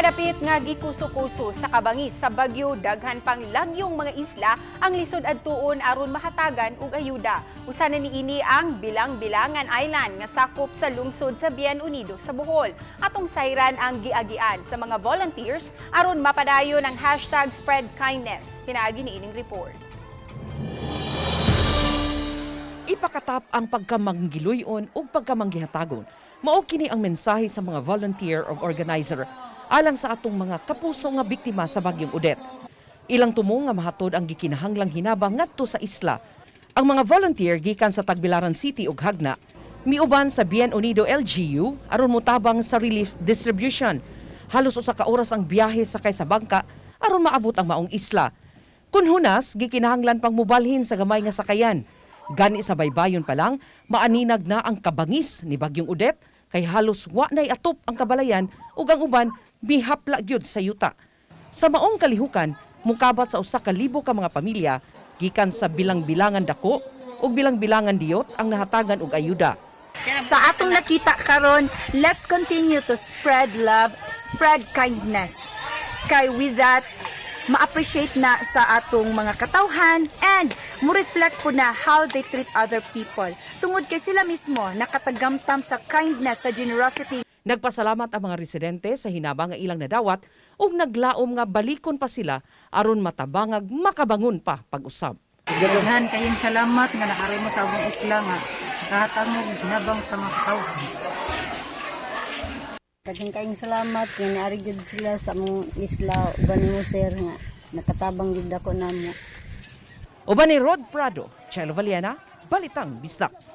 Mga dapit nga gikuso-kuso sa kabangis sa bagyo, daghan pang lagyong mga isla ang lisod adtuon aron mahatagan og ayuda. Usa na niini ang Bilang-Bilangan Island nga sakop sa lungsod sa Bien Unido sa Bohol. Atong sayran ang giagian sa mga volunteers aron mapadayon ang #SpreadKindness. Pinaagi ni ining report. Ipakatap ang pagkamanggiluyon o pagkamanggihatagon. Mao kini ang mensahe sa mga volunteer o organizer alang sa atong mga kapuso nga biktima sa bagyong Odette. Ilang tumo nga mahatod ang gikinahanglang hinabang ngadto sa isla. Ang mga volunteer gikan sa Tagbilaran City ug Hagna miuban sa Bien Unido LGU aron motabang sa relief distribution. Halos usa ka oras ang biyahe sakay sa bangka aron maabot ang maong isla. Kun hunas gikinahanglan pang mobalhin sa gamay nga sakayan. Gani sa baybayon pa lang maaninag na ang kabangis ni bagyong Odette kay halos wa nay atop ang kabalayan ug ang uban bihapla gyud sa yuta. Sa maong kalihukan, mukabat sa usa ka libo ka mga pamilya gikan sa Bilang-Bilangan dako ug Bilang-Bilangan Diyot ang nahatagan og ayuda. Sa atong nakita karon, let's continue to spread love, spread kindness. Kay with that, ma-appreciate na sa atong mga katawhan and mo-reflect po na how they treat other people. Tungod kay sila mismo nakatagamtam sa kindness, sa generosity. Nagpasalamat ang mga residente sa hinabang nga ilang nadawat ug naglaom nga balikon pa sila aron matabangag makabangon pa pag-usab. Daghan kayong salamat nga nakarimo sa among isla nga kahatangog hinabang sa mga katawhan. Daghang kayong salamat nga naari gyud sila sa among isla uban mo sir nga nakatabang gyud ako namo. Uban ni Rod Prado, Chelo Valiana, Balitang Bisdak.